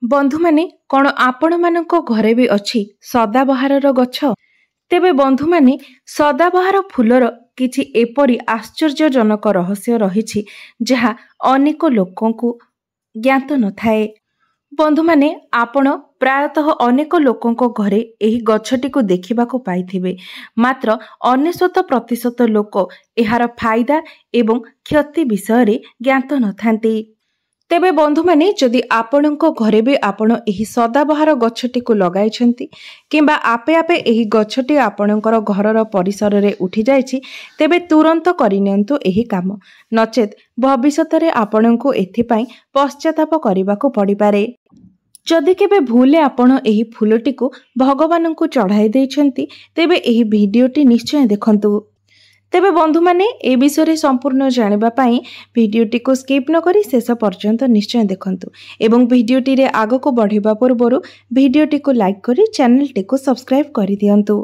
बंधु माने कौन आपण मानक घरे भी अच्छी सदाबहार गछ। तेबे बंधु माने सदाबहार फूलर किछि एपरि आश्चर्यजनक रहस्य रहिछि जहा अनेक लोकंकु ज्ञात नथाए। बंधु माने आपण प्रायतः अनेक लोकंक घरे एही गछटिकु देखिबाकु पाइथिबे, मात्र 99% लोक एहार फायदा एवं क्षति विषय ज्ञात नथांती। तेबे बंधु माने जदि आपणको घरे भी आपण एही सदाबहार गछटिकु लगाइछंती किंबा आपे आपे एही गछटी आपणकर घरर परिसर रे उठी जाइछि, तेबे तुरंत करिनियंतु एही काम, नचेत भविष्यत रे आपणको एथिपाई पश्चाताप करिबाकु पड़ी पारे। जदि केबे भूले आपण एही फूलटिकु भगवानंकु चढ़ाई देइछंती, तेबे एही भिडियोटी निश्चय देखंतु। तेबे बंधु माने ए विषय संपूर्ण जानिबा पाई भिडियोटी को स्किप न करी शेष पर्यंत निश्चय देखंतु एवं भिडियोटी रे आगो को बढ़िबा पूर्वरु भिडियोटी को लाइक करी चैनल टी को सब्सक्राइब करि दियंतु।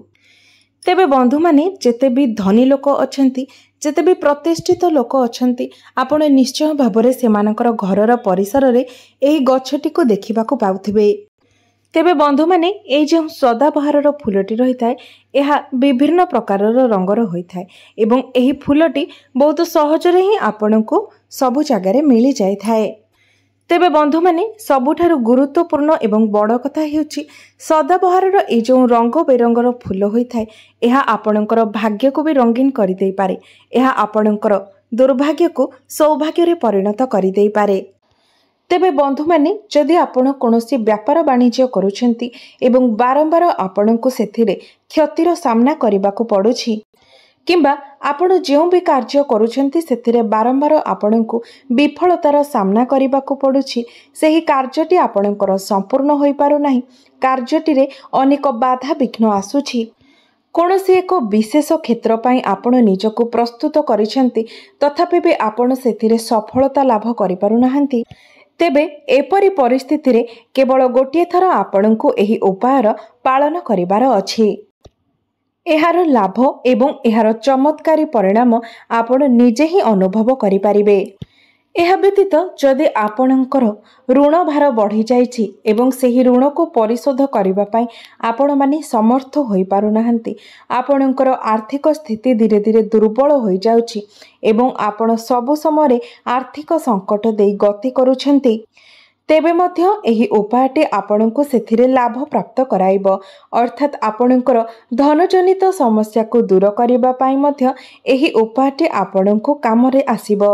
तेबे बंधु माने जेते भी धनी लोक अछंती, जेते भी प्रतिष्ठित लोक अछंती, आपण निश्चय भाबरे सेमानकर घरर परिसर रे एही गछटी को देखिबाकू पाउथिबे। तेबे बंधु माने ए जे सदाबहार फूलटी रही थाए, यह विभिन्न प्रकारर रंगर होइथाए एवं एही फूलटी बहुत सहजरे ही आपणको सबु जगार मिली जाय थाए। तेबे बंधु माने सबुठारु गुरुत्वपूर्ण एवं बड़ कथा हेउची सदाबहारर ए जो रंग बेरंगर फूल होइथाए, यह आपणकर भाग्य को भी रंगीन करि देई पारे, यह आपणकर दुर्भाग्य को सौभाग्य रे परिणत करि देई पारे। तेबे बंधु माने जदि आपण कोनोसी व्यापार वाणिज्य करूछंती एवं बारंबार आपणको सेथिरे क्षतिर सामना करिबाकू पड़ुछि, किंबा आपण जेउ भी कार्य करूछंती सेथिरे बारंबार आपणको विफलतार सामना करिबाकू पड़ुछि, सेही कार्यटी आपणकर संपूर्ण होई पारु नाही, कार्यटी रे अनेक बाधा विघ्न आसुछि, कोनोसी एक विशेष क्षेत्र पाई आपण निजको प्रस्तुत करिछंती तथापि भी आपण सेथिरे सफलता लाभ करि पारु नाहंती, तेबे एपरी परिस्थिति रे केवल गोटिए थर आपणको एही उपायर पालन करिबार अछि। एहार लाभ एवं एहार चमत्कारी परिणाम आपण निजे ही अनुभव करि पारिबे। एहा व्यतीत जदि आपणकर ऋण भार बढ़ी जाइछि एवं सेही ऋण को परिशोध करिबा पाई आपण माने समर्थ होई पारु नाहंती, आपणकर आर्थिक स्थिति धीरे धीरे दुर्बल होई जाउछि एवं आपण सब समय आर्थिक संकट देई गति करूछंती, तेबे मध्य एही उपायटी आपणको सेथिरे लाभ प्राप्त कराइबो, अर्थात आपणकर धनजनित समस्या को दूर करिबा पाई मध्य एही उपायटी आपणको काम रे आसीबो।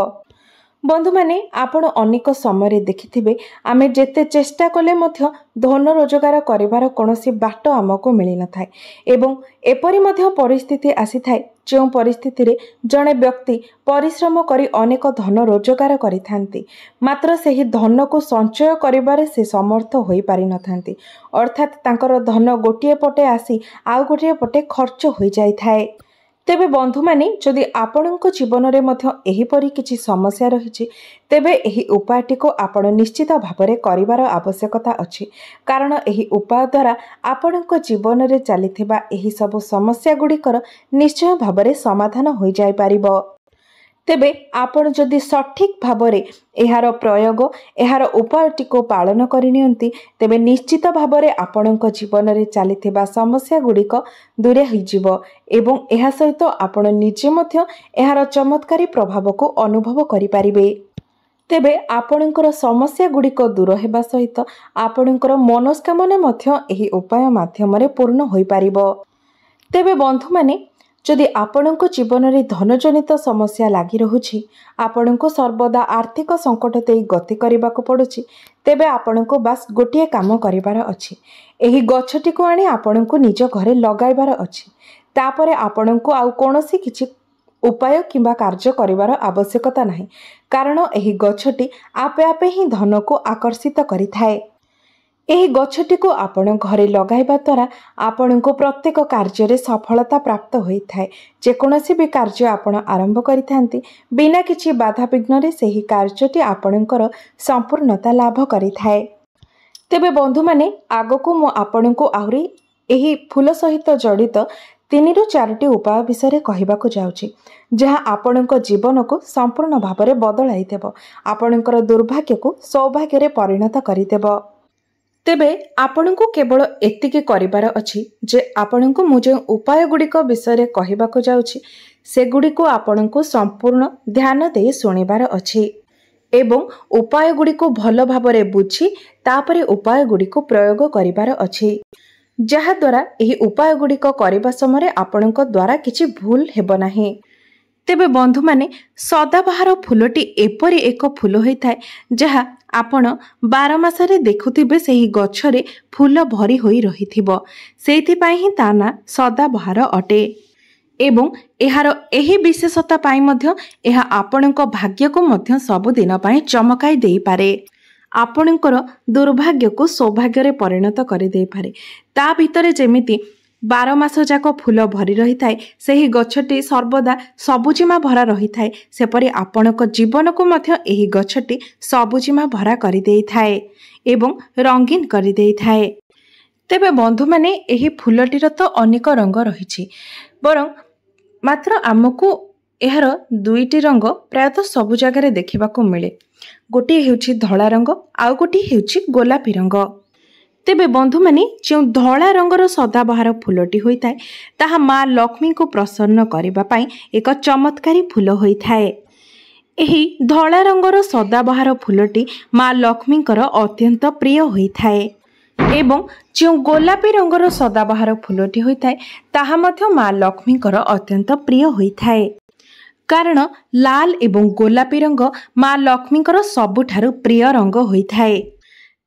बंधु माने आपण अनेक समय देखिथिबे आमे जेते चेष्टा कले मध्य धन रोजगार करिवार कोनोसी बाट आमको मिली न थाए एवं एपरि मध्य परिस्थिति आसी थाए जो परिस्थिति रे जणे व्यक्ति परिश्रम करी अनेक धन रोजगार करिथांती, मात्र सेही धन को संचय करिबारे से समर्थ होई पारि न थांती, अर्थात तांकर धन गोटिए पटे आसी आउ गोटिए पटे खर्च होई जाई थाए। तेबे बंधु माने जदि आपणको जीवन रे मध्य एही परि किछि समस्या रहिछि, तेबे एही उपायटी को आपण निश्चित भाबरे करिवार आवश्यकता अछि, कारण एही उपाय द्वारा आपणको जीवन रे चलिथिबा एही सब समस्या गुडीकर निश्चय भाबरे समाधान होई जाय पारिबो। तेबे आपण जदि सठिक भाबरे एहार प्रयोग एहार उपायटी को पालन करिनियंती, तेबे निश्चित भाबरे आपणको जीवन रे चलिथिबा समस्या गुडीक दूरे होइजिबो एवं एहा सहित आपण निजे मध्य एहार चमत्कारी प्रभाव को अनुभव करि पारिबे। तेबे आपणकर समस्या गुडीक दूर हेबा सहित आपणकर मनोस्कामना मध्य एही उपाय माध्यम रे पूर्ण होई पारिबो। तेबे बंधु माने जदि आपणको जीवन रे धनजनित समस्या लागि रहुछि, आपणको सर्वदा आर्थिक संकट देई गति करिबाकू पड़ुछि, तेबे आपणको बास गोटिए काम करिबार अछि, एही गछटी को आनी आपणको निज घरे लगाइबार अछि, तापरे आपणको आउ कोनोसी किछि उपाय किंबा कार्य करिबार आवश्यकता नाही, कारण एही गछटी आपे आपे ही धन को आकर्षित करिथाए। एही गछटी को आपण घरे लगाइबा द्वारा आपणको प्रत्येक कार्य रे सफलता प्राप्त होइथाए। जेकोनोसी भी कार्य आपण आरंभ करिथांती बिना किछि बाधा विघ्न रे सेही कार्यटी आपणकर संपूर्णता लाभ करिथाए। तेबे बंधु माने आगको मो आपणको आहुरी एही फूल सहित जड़ित 3 ରୁ 4ଟି उपाय विषय कहबाकू जाउछि, जहा आपणको जीवन को संपूर्ण भाव में बदलाई देव, आपणकर दुर्भाग्य को सौभाग्य रे परिणत करिदेव। तेबे आपणको केवल एतिकी करिबार अछि जे आपणको मु जे उपाय गुड़िक विषय कहबाक जाउछि सेगुड़िक आपणको संपूर्ण ध्यान दे सुनिबार अछि एवं उपाय गुड़िक भल भाबरे बुझी तापरे उपाय गुड़िक प्रयोग करिबार अछि जहा द्वारा एही उपाय गुड़िक करिबा समय आपणको द्वारा किछि भूल हेबो नाही। तेबे बंधु माने सदाबहार फूलटी एपरी एक फूल होता है जहाँ आपण 12 मासरे देखुथिबे सेही गछरे फूल भरी होई रहिथिबो सेहिथिपाई ही ता ना सदाबहार अटे एवं एहार एही विशेषता पाई मध्य एहा आपणको भाग्य को मध्य सब दिन पाई चमकाई देई पारे आपणकर दुर्भाग्य को सौभाग्य रे परिणत करि देई पारे ता भितरे जेमिति 12 मास जाक फूल भरी रही थाए सेही गछटी सर्वदा सबुजिमा भरा रही थाए सेपरि आपणक जीवन को मध्य एही गछटी सबुजिमा भरा करि देई थाए एवं रंगीन करि देई थाए। तेबे बंधु माने एही फूलटीर तो अनेक रंग रहिछि बरं मात्र आमको एहार दुईटी रंग प्रायतः सबु जगह देखिबाकू मिले गोटे हेउछि धला रंग आउ गोटे हेउछि गोलापी रंग। तेबे बंधु माने जो धला रंगर सदाबहार फूलटी होता है ताहा माँ लक्ष्मी को प्रसन्न करने पाई एक चमत्कारी फूल होता है। एही धला रंगर सदाबहार फूलटी माँ लक्ष्मींकर अत्यंत प्रिय होता है एवं जो गोलापी रंगर सदाबहार फूलटी होता है ताहा मध्य माँ लक्ष्मींकर अत्यंत प्रिय होता है कारण लाल एवं गोलापी रंग माँ लक्ष्मींकर सबुठारु प्रिय रंग होता है।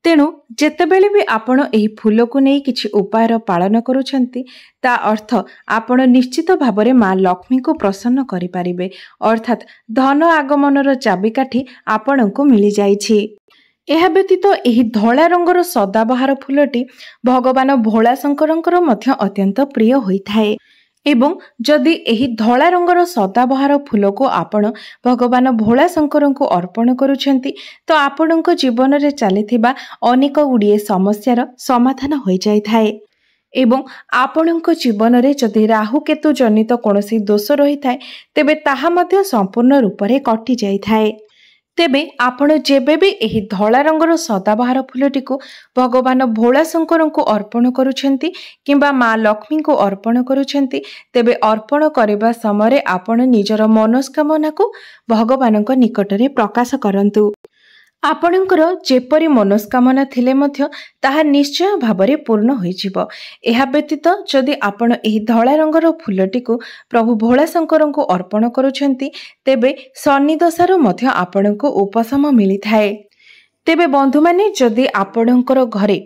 तेणु जेतेबेले भी आपण एही फूल को नहीं किछि उपायर पालन करूछंती ता अर्थ आपण निश्चित भाबरे माँ लक्ष्मी को प्रसन्न करि पारिबे अर्थात धन आगमनर चाबिकाठी आपणको मिली जाइछि। एहा व्यतीत एही धला रंगर सदाबहार फूलटी भगवान भोला शंकरंकर मध्य अत्यंत प्रिय होइथाए एवं जदि एही धला रंगर सदाबहार फूल को आपण भगवान भोला शंकर को अर्पण करूछंती तो आपणको जीवन रे चलीथिबा अनेक गुड़िए समस्यार समाधान हो जाय थाए एवं आपणको जीवन रे जदि राहु केतु जनित कोनोसी दोष रही थाए तेबे ताहा मध्य संपूर्ण रूप रे कटि जाय थाए। तेबे आपण जेबे भी एही धला रंगर सदाबहार फूलटी को भगवान भोला शंकर को अर्पण करूछंती किंबा माँ लक्ष्मी को अर्पण करूछंती तेबे अर्पण करबा समय आपण निजर मनोस्कामना को भगवान निकट रे प्रकाश करंतु आपणकर जेपरी मनोस्कामना थिले मध्य ताहा निश्चय भाबरे पूर्ण होइजिबो। एहा व्यतीत जदि आपण एही धला रंगर फूलटी को प्रभु भोला शंकर को अर्पण करूछंती तेबे शनि दशारु मध्य आपणको उपशम मिली थाए। तेबे बंधु माने जदि आपणकर घरे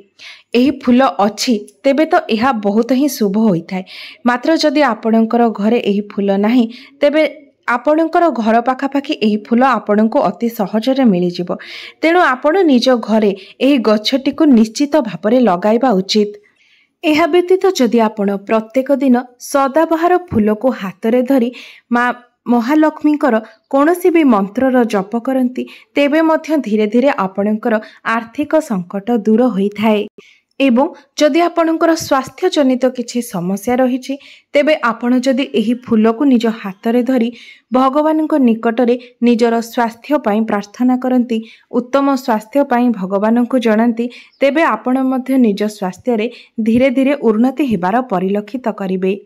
एही फूल अछि तेबे तो एहा बहुत ही शुभ होइथाए मात्र जदि आपणकर घरे एही फूल नाही तेबे आपणकर घर पाखापाखि एही फूल आपणको अति सहजरे मिली जिवो तेणु आपण निज घरे एही गछटी को निश्चित भाबरे लगाइबा उचित। एहा व्यतीत जदि आपण प्रत्येक दिन सदाबहार फूल को हातरे धरी माँ महालक्ष्मींकर कौनसी भी मंत्रर जप करती तेबे मध्य धीरे धीरे आपणकर आर्थिक संकट दूर होइथाए एवं जदि आपणकर स्वास्थ्य जनित किछि समस्या रहिछि तेबे आपण जदि एही फूल को निज हातरे धरी भगवानक निकटरे निजर स्वास्थ्य पाई प्रार्थना करती उत्तम स्वास्थ्य पाई भगवान को जनाती तेबे आपण मध्य निज स्वास्थ्य रे धीरे धीरे उन्नति हेबार परिलक्षित करिवे।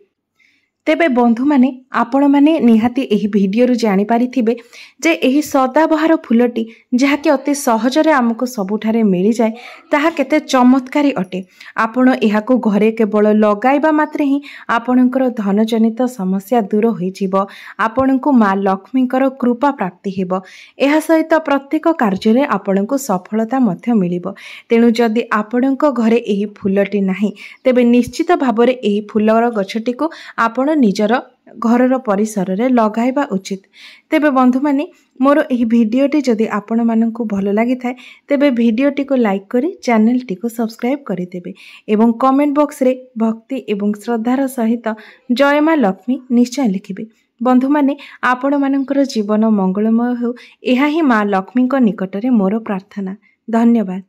तेबे बंधु माने आपण माने निहाती एही वीडियो रु जानि पारिथिबे जे एही सदाबहार फूलटी जहाँकि अति सहजरे आमको सबुठारे मिली जाए ताहा केते चमत्कारी अटे। आपण एहाको घरे केवल लगाइबा मात्रे ही आपणकर धन जनित समस्या दूर होई जिवो आपणको माँ लक्ष्मींकर कृपा प्राप्ति हेबो एहा सहित प्रत्येक कार्य रे आपणको सफलता मध्य मिलिबो। तेणु जदि आपणको घरे एही फूलटी नाही तेबे निश्चित भाबरे एही फूलर गछटी को आपण निजर घरर परिसर रे लगाइबा उचित। तेबे बंधु माने मोर एही भिडियोटी जदि आपण माननकु भलो लागि थाए तेबे भिडियोटी को लाइक करी चैनल टी को सब्सक्राइब करि देबे एवं कमेंट बॉक्स रे भक्ति एवं श्रद्धार सहित जय माँ लक्ष्मी निश्चय लिखिबे। बंधु माने आपण माननकर जीवन मंगलमय हो एहा ही माँ लक्ष्मी को निकटरे मोर प्रार्थना। धन्यवाद।